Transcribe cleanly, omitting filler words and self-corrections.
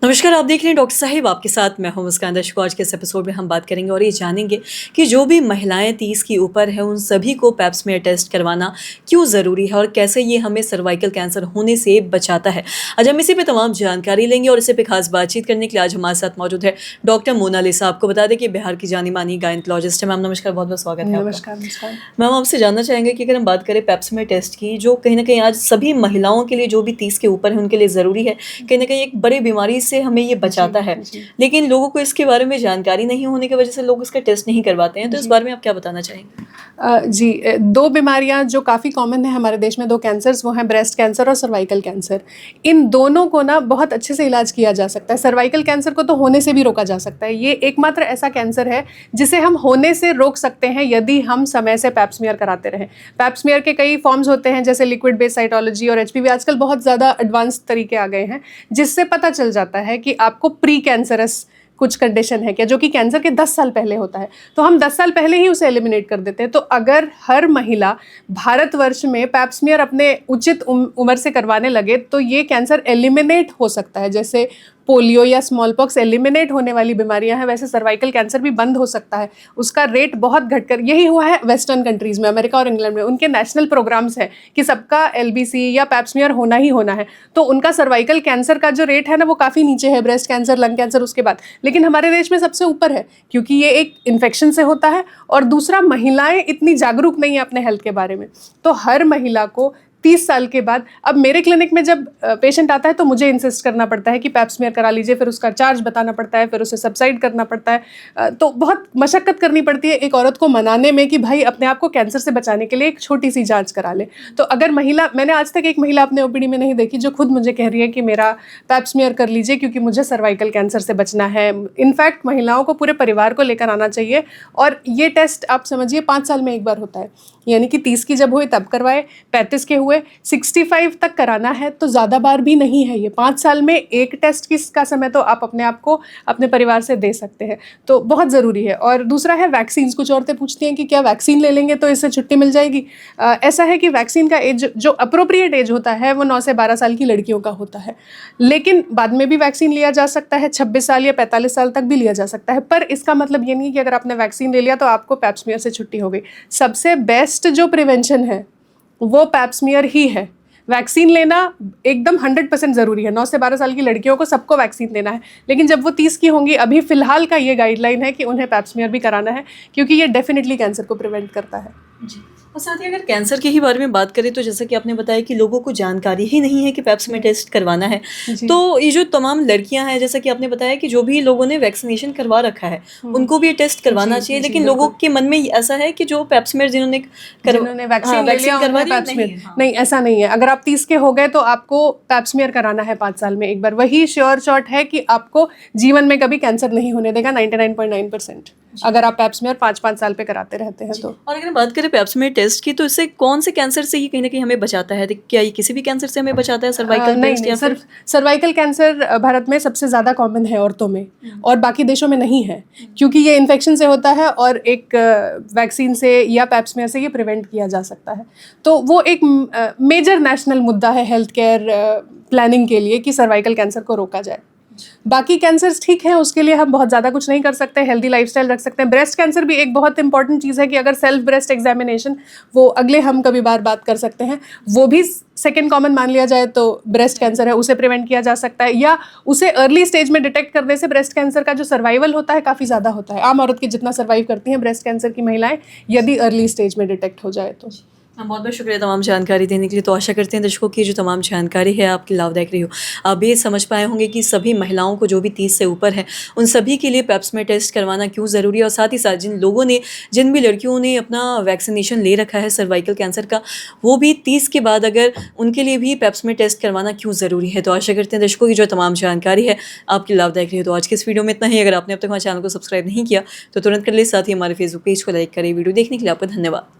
नमस्कार, आप देख रहे हैं डॉक्टर साहिब, आपके साथ मैं हूं मुस्कान। दर्शकों, आज के इस एपिसोड में हम बात करेंगे और ये जानेंगे कि जो भी महिलाएं 30 की ऊपर है उन सभी को पैप स्मीयर टेस्ट करवाना क्यों ज़रूरी है और कैसे ये हमें सर्वाइकल कैंसर होने से बचाता है। आज हम इसी पे तमाम जानकारी लेंगे और इसी पे खास बातचीत करने के लिए आज हमारे साथ मौजूद है डॉक्टर मोनालिसा। आपको बता दें कि बिहार की जानी मानी गायनेकोलॉजिस्ट है। मैम नमस्कार, बहुत बहुत स्वागत है। नमस्कार। मैम आपसे जानना चाहेंगे कि अगर हम बात करें पैप स्मीयर टेस्ट की, जो कहीं ना कहीं आज सभी महिलाओं के लिए जो भी 30 के ऊपर है उनके लिए ज़रूरी है, कहीं ना कहीं एक बड़ी बीमारी से हमें ये बचाता है, लेकिन लोगों को इसके बारे में जानकारी नहीं होने की वजह से लोग इसका टेस्ट नहीं करवाते हैं। तो इस बारे में आप क्या बताना चाहेंगे? जी, दो बीमारियां जो काफ़ी कॉमन है हमारे देश में, दो कैंसर्स, वो हैं ब्रेस्ट कैंसर और सर्वाइकल कैंसर। इन दोनों को ना बहुत अच्छे से इलाज किया जा सकता है। सर्वाइकल कैंसर को तो होने से भी रोका जा सकता है। ये एकमात्र ऐसा कैंसर है जिसे हम होने से रोक सकते हैं यदि हम समय से पैप स्मीयर कराते रहें। पैप स्मीयर के कई फॉर्म्स होते हैं, जैसे लिक्विड बेस्ड साइटोलॉजी और एचपीवी। आजकल बहुत ज़्यादा एडवांस तरीके आ गए हैं जिससे पता चल जाता है कि आपको प्री कैंसरस कुछ कंडीशन है क्या, जो कि कैंसर के 10 साल पहले होता है। तो हम 10 साल पहले ही उसे एलिमिनेट कर देते हैं। तो अगर हर महिला भारतवर्ष में पैप स्मीयर अपने उचित उम्र से करवाने लगे तो ये कैंसर एलिमिनेट हो सकता है। जैसे पोलियो या स्मॉल पॉक्स एलिमिनेट होने वाली बीमारियां हैं, वैसे सर्वाइकल कैंसर भी बंद हो सकता है। उसका रेट बहुत घटकर, यही हुआ है वेस्टर्न कंट्रीज़ में, अमेरिका और इंग्लैंड में। उनके नेशनल प्रोग्राम्स हैं कि सबका एलबीसी या पैप स्मीयर होना ही होना है। तो उनका सर्वाइकल कैंसर का जो रेट है ना, वो काफ़ी नीचे है, ब्रेस्ट कैंसर, लंग कैंसर उसके बाद। लेकिन हमारे देश में सबसे ऊपर है, क्योंकि ये एक इन्फेक्शन से होता है और दूसरा महिलाएं इतनी जागरूक नहीं है अपने हेल्थ के बारे में। तो हर महिला को 30 साल के बाद, अब मेरे क्लिनिक में जब पेशेंट आता है तो मुझे इंसिस्ट करना पड़ता है कि पैप स्मीयर करा लीजिए, फिर उसका चार्ज बताना पड़ता है, फिर उसे सब्साइड करना पड़ता है। तो बहुत मशक्कत करनी पड़ती है एक औरत को मनाने में कि भाई अपने आप को कैंसर से बचाने के लिए एक छोटी सी जांच करा ले। तो अगर महिला, मैंने आज तक एक महिला अपने ओपीडी में नहीं देखी जो खुद मुझे कह रही है कि मेरा पैप स्मीयर कर लीजिए क्योंकि मुझे सर्वाइकल कैंसर से बचना है। इनफैक्ट महिलाओं को पूरे परिवार को लेकर आना चाहिए। और ये टेस्ट आप समझिए 5 साल में एक बार होता है, यानी कि 30 की जब हुए तब करवाए, 35 के हुए, 65 तक कराना है तो ज़्यादा बार भी नहीं है। ये 5 साल में एक टेस्ट का समय तो आप अपने आप को अपने परिवार से दे सकते हैं, तो बहुत ज़रूरी है। और दूसरा है वैक्सीन। कुछ औरतें पूछती हैं कि क्या वैक्सीन ले लेंगे तो इससे छुट्टी मिल जाएगी। ऐसा है कि वैक्सीन का एज, जो अप्रोप्रिएट एज होता है, वो 9 से 12 साल की लड़कियों का होता है, लेकिन बाद में भी वैक्सीन लिया जा सकता है। 26 साल या 45 साल तक भी लिया जा सकता है। पर इसका मतलब ये नहीं कि अगर आपने वैक्सीन ले लिया तो आपको पैप स्मीयर से छुट्टी हो गई। सबसे बेस्ट जो प्रिवेंशन है वो पैप स्मीयर ही है। वैक्सीन लेना एकदम 100% ज़रूरी है। 9 से 12 साल की लड़कियों को सबको वैक्सीन देना है, लेकिन जब वो 30 की होंगी, अभी फ़िलहाल का ये गाइडलाइन है कि उन्हें पैप स्मीयर भी कराना है, क्योंकि ये डेफिनेटली कैंसर को प्रिवेंट करता है। जी, और साथ ही अगर कैंसर के ही बारे में बात करें तो जैसा कि आपने बताया कि लोगों को जानकारी ही नहीं है कि पैप स्मीयर टेस्ट करवाना है। तो ये जो तमाम लड़कियां हैं, जैसा कि आपने बताया कि जो भी लोगों ने वैक्सीनेशन करवा रखा है उनको भी ये टेस्ट करवाना चाहिए, लेकिन लोगों के मन में ऐसा है कि जो पैप स्मीयर जिन्होंने वैक्सीन करवा नहीं, ऐसा नहीं है। अगर आप 30 के हो गए तो आपको पैप स्मीयर कराना है 5 साल में एक बार। वही श्योर शॉट है कि आपको जीवन में कभी कैंसर नहीं होने देगा, 99.9%, अगर आप पैप स्मीयर 5-5 साल पे कराते रहते हैं तो। और अगर बात करें पैप स्मीयर टेस्ट की, तो इससे कौन से कैंसर से ये कहीं ना कहीं हमें बचाता है? क्या ये किसी भी कैंसर से हमें बचाता है, सर्वाइकल टेस्ट या फिर? सर्वाइकल कैंसर भारत में सबसे ज़्यादा कॉमन है औरतों में, और बाकी देशों में नहीं है, क्योंकि ये इन्फेक्शन से होता है और एक वैक्सीन से या पैप स्मीयर से ये प्रिवेंट किया जा सकता है। तो वो एक मेजर नेशनल मुद्दा है हेल्थ केयर प्लानिंग के लिए कि सर्वाइकल कैंसर को रोका जाए। बाकी कैंसर्स ठीक है, उसके लिए हम बहुत ज़्यादा कुछ नहीं कर सकते, हेल्दी लाइफस्टाइल रख सकते हैं। ब्रेस्ट कैंसर भी एक बहुत इंपॉर्टेंट चीज़ है कि अगर सेल्फ ब्रेस्ट एग्जामिनेशन, वो अगले हम कभी बात कर सकते हैं, वो भी सेकेंड कॉमन मान लिया जाए तो ब्रेस्ट कैंसर है, उसे प्रिवेंट किया जा सकता है। या उसे अर्ली स्टेज में डिटेक्ट करने से ब्रेस्ट कैंसर का जो सर्वाइवल होता है काफ़ी ज़्यादा होता है। आम औरत की जितना सर्वाइव करती हैं ब्रेस्ट कैंसर की महिलाएं, यदि अर्ली स्टेज में डिटेक्ट हो जाए तो। बहुत बहुत शुक्रिया तमाम जानकारी देने के लिए। तो आशा करते हैं दर्शकों की जो तमाम जानकारी है आपकी लाभदायक रही हो। आप ये समझ पाए होंगे कि सभी महिलाओं को जो भी 30 से ऊपर है उन सभी के लिए पैप स्मीयर टेस्ट करवाना क्यों ज़रूरी है, और साथ ही साथ जिन भी लड़कियों ने अपना वैक्सीनेशन ले रखा है सर्वाइकल कैंसर का, वो भी 30 के बाद अगर उनके लिए भी पैप स्मीयर टेस्ट करवाना क्यों ज़रूरी है। तो आशा करते हैं दर्शकों की जो तमाम जानकारी है आपकी लाभदायक रही हो। तो आज के इस वीडियो में इतना ही। अगर आपने अब तक हमारे चैनल को सब्सक्राइब नहीं किया तो तुरंत कर ले, साथ ही हमारे फेसबुक पेज को लाइक करें। वीडियो देखने के लिए आपका धन्यवाद।